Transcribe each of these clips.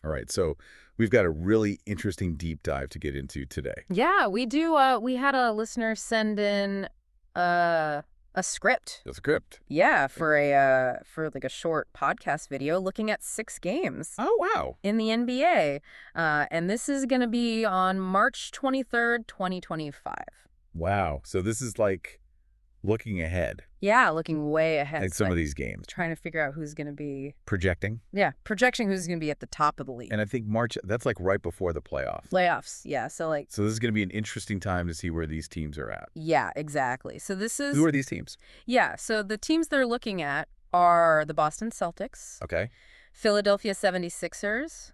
All right, so we've got a really interesting deep dive to get into today. Yeah, we do. We had a listener send in a script. The script. Yeah, for like a short podcast video looking at 6 games Oh, wow. in the NBA. And this is going to be on March 23rd, 2025. Wow. So this is like looking ahead Yeah, looking way ahead. at some of these games. Trying to figure out who's going to be, Projecting. projecting who's going to be at the top of the league. And I think March, that's like right before the playoffs. Playoffs, yeah. So So this is going to be an interesting time to see where these teams are at. yeah, exactly. So this is, Who are these teams? yeah, so the teams they're looking at are the Boston Celtics, Okay. Philadelphia 76ers,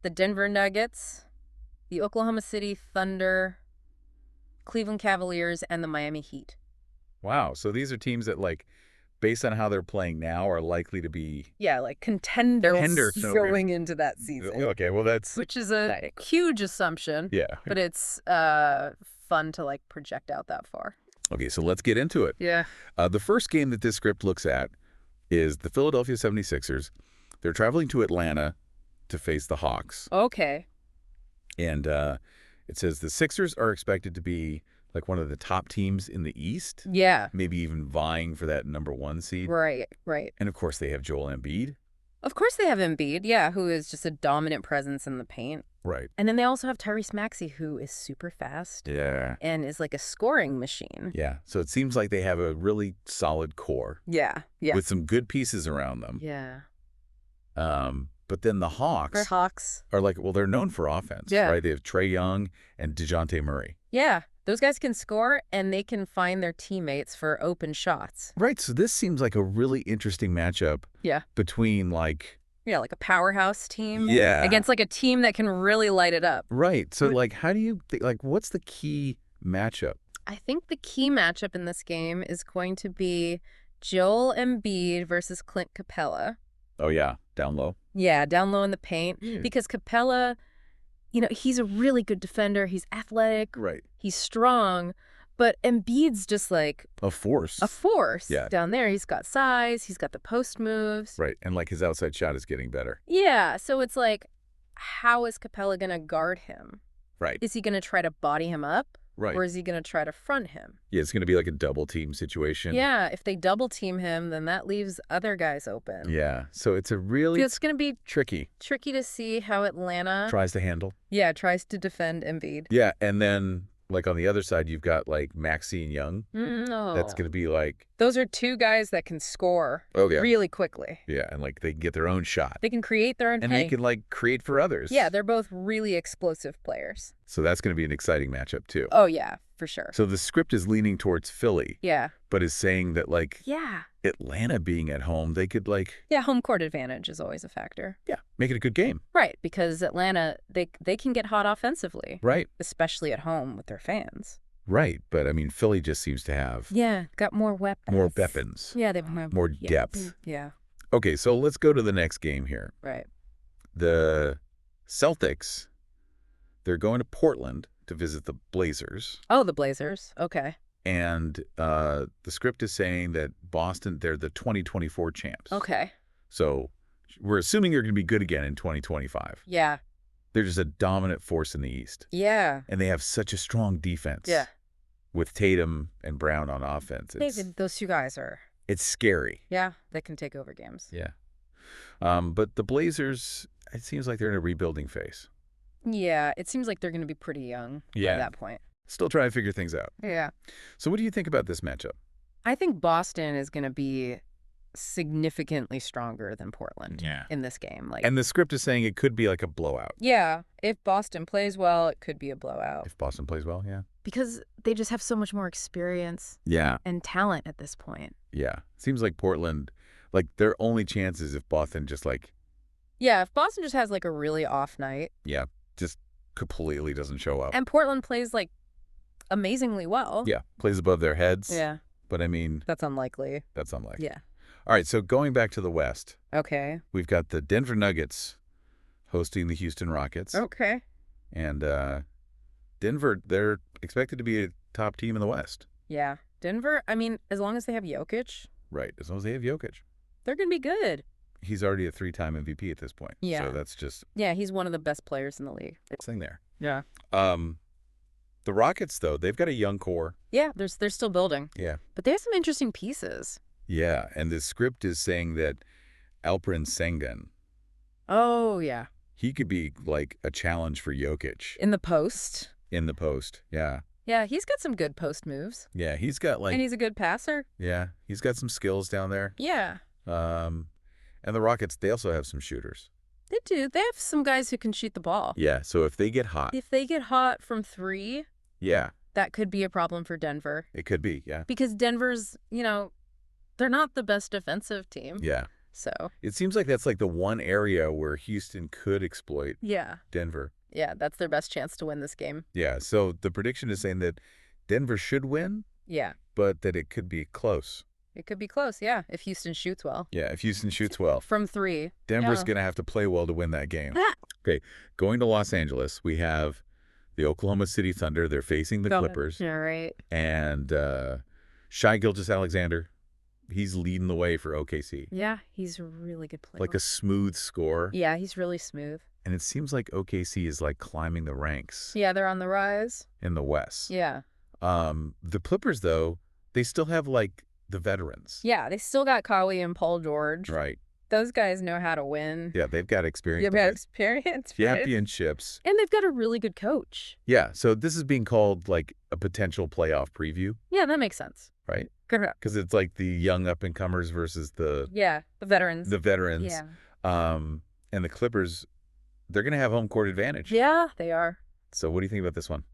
the Denver Nuggets, the Oklahoma City Thunder, Cleveland Cavaliers, and the Miami Heat. Wow. So these are teams that, like, based on how they're playing now, are likely to be... Yeah, like contenders Contenders going into that season. Okay, well, that's... Which is a huge assumption. Yeah. But it's fun to, like, project out that far. Okay, so let's get into it. Yeah. The first game that this script looks at is the Philadelphia 76ers. They're traveling to Atlanta to face the Hawks. Okay. And it says the Sixers are expected to be like one of the top teams in the East, Yeah. maybe even vying for that #1 seed. Right, right. And of course, they have Joel Embiid. Of course they have Embiid, yeah, who is just a dominant presence in the paint. Right. And then they also have Tyrese Maxey, who is super fast Yeah. and is like a scoring machine. Yeah. So it seems like they have a really solid core Yeah, yeah. with some good pieces around them. Yeah. But then the Hawks For Hawks. are like, well, they're known for offense, Yeah. right? They have Trae Young and DeJounte Murray. Yeah, those guys can score and they can find their teammates for open shots. Right. So this seems like a really interesting matchup Yeah. between like... Yeah, like a powerhouse team. Yeah. Against like a team that can really light it up. Right. So like, how do you think, like, what's the key matchup? I think the key matchup in this game is going to be Joel Embiid versus Clint Capella. Oh, yeah. Down low. Yeah, down low in the paint. Yeah. Because Capella, you know, he's a really good defender. He's athletic. Right. He's strong. But Embiid's just like A force. a force Yeah. down there. He's got size. He's got the post moves. Right. And like his outside shot is getting better. Yeah. So it's like, how is Capella going to guard him? Right. Is he going to try to body him up? Right. Or is he going to try to front him? Yeah, it's going to be like a double team situation. Yeah. If they double team him, then that leaves other guys open. Yeah. So it's a really It's going to be tricky. tricky to see how Atlanta Tries to handle. tries to defend Embiid. Yeah. And then like on the other side, you've got like Maxey and Young. No. That's going to be like... Those are two guys that can score really quickly. Yeah. And like they can get their own shot. They can create their own And they can like create for others. Yeah, they're both really explosive players. So that's going to be an exciting matchup too. Oh, yeah, for sure. So the script is leaning towards Philly, Yeah. but is saying that like Yeah. Atlanta being at home, they could like, Yeah, home court advantage is always a factor. yeah, make it a good game. Right, because Atlanta, they can get hot offensively, Right. especially at home with their fans. Right. But I mean, Philly just seems to have Yeah, got more weapons. more weapons. Yeah, they have More depth. Yeah, Okay, so let's go to the next game here. right. The Celtics, they're going to Portland to visit the Blazers. Oh, the Blazers. Okay. And the script is saying that Boston, they're the 2024 champs. Okay. So we're assuming you're going to be good again in 2025. Yeah. They're just a dominant force in the East. Yeah. And they have such a strong defense. Yeah. With Tatum and Braun on offense. Those two guys are, It's scary. yeah, they can take over games. Yeah. But the Blazers, it seems like they're in a rebuilding phase. Yeah, it seems like they're going to be pretty young Yeah. by that point. Still trying to figure things out. Yeah. So what do you think about this matchup? I think Boston is going to be significantly stronger than Portland Yeah. in this game. Like, And the script is saying it could be like a blowout. yeah, if Boston plays well, it could be a blowout. If Boston plays well, yeah. Because they just have so much more experience Yeah. and talent at this point. Yeah. Seems like Portland, like their only chance is if Boston just like, Yeah, if Boston just has like a really off night yeah, just completely doesn't show up. and Portland plays like amazingly well. Yeah. Plays above their heads. Yeah, But I mean, that's unlikely. that's unlikely. Yeah. All right. So going back to the West, Okay. we've got the Denver Nuggets hosting the Houston Rockets. Okay. And Denver, they're expected to be a top team in the West. Yeah. Denver, I mean, as long as they have Jokic, Right. As long as they have Jokic. they're going to be good. he's already a 3-time MVP at this point. Yeah. So that's just Yeah, he's one of the best players in the league. thing there. Yeah. The Rockets, though, they've got a young core. Yeah, they're still building. Yeah. But they have some interesting pieces. Yeah, and the script is saying that Alperen Sengun, Oh, yeah. he could be like a challenge for Jokic In the post. in the post. Yeah. Yeah, he's got some good post moves. Yeah, he's got And he's a good passer. yeah, he's got some skills down there. Yeah. And the Rockets, they also have some shooters. They do. They have some guys who can shoot the ball. Yeah, so if they get hot, If they get hot from 3, yeah, that could be a problem for Denver. it could be, yeah. Because Denver's, they're not the best defensive team. Yeah. So, It seems like that's like the one area where Houston could exploit yeah. Denver. Yeah, that's their best chance to win this game. Yeah, so the prediction is saying that Denver should win, Yeah. but that it could be close. It could be close, yeah, if Houston shoots well. Yeah, if Houston shoots well. From 3. Denver's Yeah. going to have to play well to win that game. Ah. Okay, going to Los Angeles, we have the Oklahoma City Thunder. They're facing the Clippers. All right. And Shai Gilgeous-Alexander, he's leading the way for OKC. Yeah, he's a really good player. Like a smooth score. Yeah, he's really smooth. And it seems like OKC is like climbing the ranks Yeah, they're on the rise. in the West. Yeah. The Clippers, though, they still have like the veterans. Yeah, they still got Kawhi and Paul George. Right. Those guys know how to win. Yeah, they've got experience. They've got experience. right? Championships. And they've got a really good coach. Yeah, so this is being called like a potential playoff preview, Yeah, that makes sense. right? Correct. Because it's like the young up-and-comers versus the Yeah, the veterans. veterans. Yeah. And the Clippers, they're going to have home court advantage. Yeah, they are. So what do you think about this one?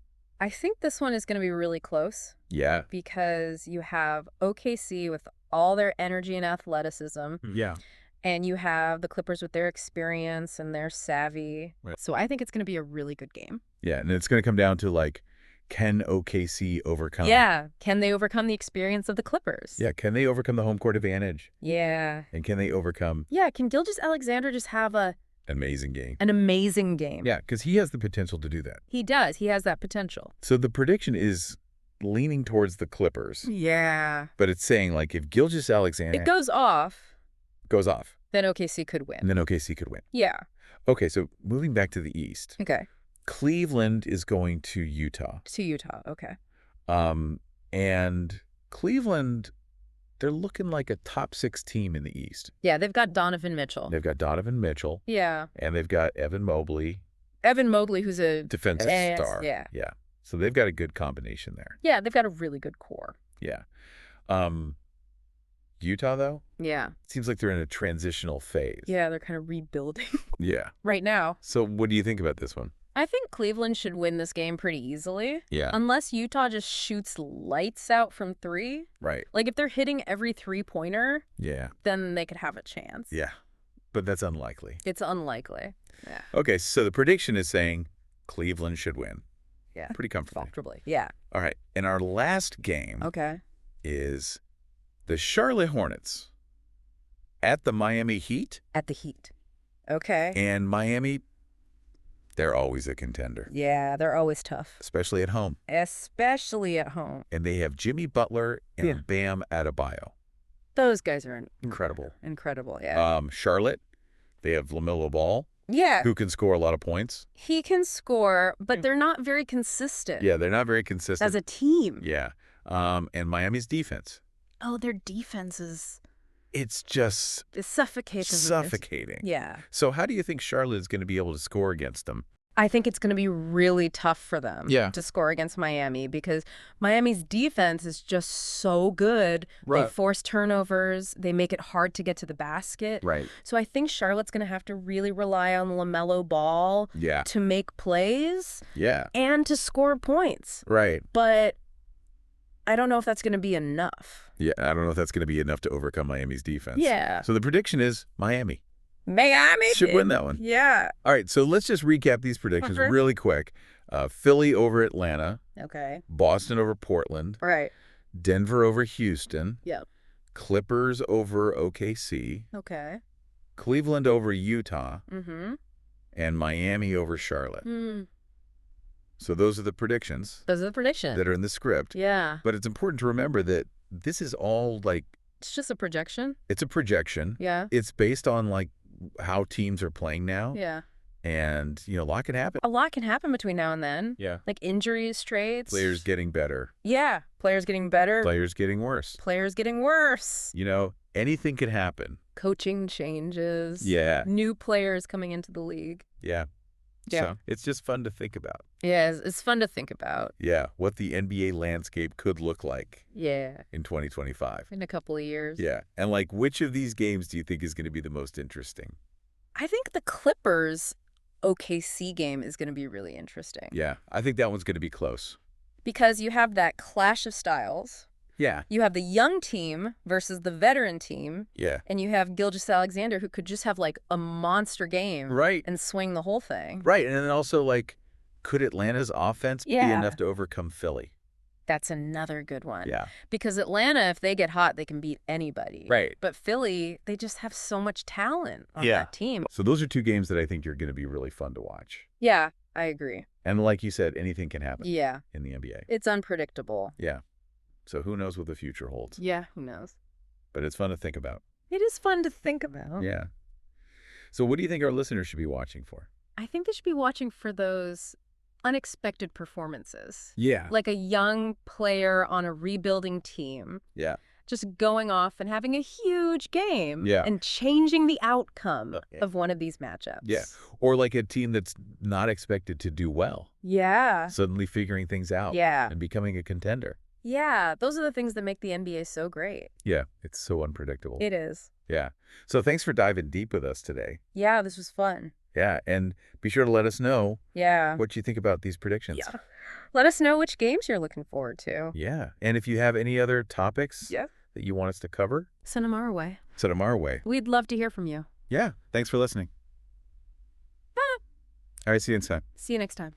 I think this one is going to be really close Yeah. because you have OKC with all their energy and athleticism, Yeah. and you have the Clippers with their experience and their savvy. Right. So I think it's going to be a really good game. Yeah, and it's going to come down to like, can OKC overcome? Yeah. Can they overcome the experience of the Clippers? Yeah, can they overcome the home court advantage? Yeah. And can they overcome Yeah. Can Gilgeous-Alexander just have an amazing game? an amazing game? Yeah, because he has the potential to do that. He does. He has that potential. So the prediction is leaning towards the Clippers, Yeah. but it's saying like if Gilgeous-Alexander It goes off, goes off, then OKC could win. and then OKC could win. Yeah. Okay, so moving back to the East, Okay. Cleveland is going to Utah. To Utah. Okay. And Cleveland, they're looking like a top 6 team in the East. Yeah, they've got Donovan Mitchell. They've got Donovan Mitchell, Yeah. and they've got Evan Mobley, Evan Mobley, who's a defensive Yes, star. yeah. Yeah. So they've got a good combination there. Yeah, they've got a really good core. Yeah. Utah, though, Yeah. seems like they're in a transitional phase. Yeah, they're kind of rebuilding Yeah. right now. So what do you think about this one? I think Cleveland should win this game pretty easily. Yeah. Unless Utah just shoots lights out from 3. Right. Like, if they're hitting every 3-pointer, Yeah. then they could have a chance. Yeah. But that's unlikely. It's unlikely. Yeah. Okay, so the prediction is saying Cleveland should win. Yeah. Pretty comfortably. Comfortably. Yeah. All right. And our last game Okay. is the Charlotte Hornets at the Miami Heat. At the Heat. Okay. And Miami, they're always a contender, Yeah, they're always tough. especially at home. Especially at home. And they have Jimmy Butler and Yeah. Bam Adebayo. Those guys are Incredible. incredible. Yeah. Charlotte, they have LaMelo Ball, Yeah. who can score a lot of points. He can score, but they're not very consistent. Yeah, they're not very consistent. As a team. Yeah. And Miami's defense, Oh, their defense is it's just suffocating. suffocating. Yeah. So how do you think Charlotte is going to be able to score against them? I think it's going to be really tough for them Yeah. to score against Miami because Miami's defense is just so good. They Right. force turnovers. They make it hard to get to the basket. Right. So I think Charlotte's going to have to really rely on LaMelo Ball Yeah. to make plays Yeah. and to score points. Right. But I don't know if that's going to be enough. Yeah, I don't know if that's going to be enough to overcome Miami's defense. Yeah. So the prediction is Miami Miami should win that one. Yeah. All right, so let's just recap these predictions really quick. Philly over Atlanta, Okay. Boston over Portland, Right. Denver over Houston, Yep. Clippers over OKC, Okay. Cleveland over Utah, Mm-hmm. and Miami over Charlotte. Mm. So those are the predictions Those are the predictions. that are in the script. Yeah. But it's important to remember that this is all like It's just a projection. It's a projection. Yeah. It's based on, like, how teams are playing now. Yeah. And, you know, a lot can happen. A lot can happen between now and then. Yeah. Like injuries, trades. Players getting better. Yeah. Players getting better. Players getting worse. Players getting worse. You know, anything could happen. Coaching changes. Yeah. New players coming into the league. Yeah. Yeah. So it's just fun to think about. Yeah, it's fun to think about. Yeah. What the NBA landscape could look like Yeah. in 2025. In a couple of years. Yeah. And, like, which of these games do you think is going to be the most interesting? I think the Clippers OKC game is going to be really interesting. Yeah. I think that one's going to be close. Because you have that clash of styles. Yeah. You have the young team versus the veteran team. Yeah. And you have Gilgeous-Alexander, who could just have, like, a monster game. Right. And swing the whole thing. Right. And then also, like, could Atlanta's offense be Yeah. enough to overcome Philly? That's another good one. Yeah. Because Atlanta, if they get hot, they can beat anybody. Right. But Philly, they just have so much talent on Yeah. that team. So those are two games that I think are going to be really fun to watch. Yeah, I agree. And like you said, anything can happen Yeah. in the NBA. It's unpredictable. Yeah. So who knows what the future holds? Yeah, who knows? But it's fun to think about. It is fun to think about. Yeah. So what do you think our listeners should be watching for? I think they should be watching for those unexpected performances. Yeah. Like a young player on a rebuilding team. Yeah. Just going off and having a huge game. Yeah. And changing the outcome Okay. of one of these matchups. Yeah. Or like a team that's not expected to do well, Yeah. suddenly figuring things out Yeah. and becoming a contender. Yeah. Those are the things that make the NBA so great. Yeah. It's so unpredictable. It is. Yeah. So thanks for diving deep with us today. Yeah, this was fun. Yeah. And be sure to let us know Yeah. what you think about these predictions. Yeah. Let us know which games you're looking forward to. Yeah. And if you have any other topics Yeah. that you want us to cover, Send them our way. send them our way. We'd love to hear from you. Yeah. Thanks for listening. All right. See you next time. See you next time.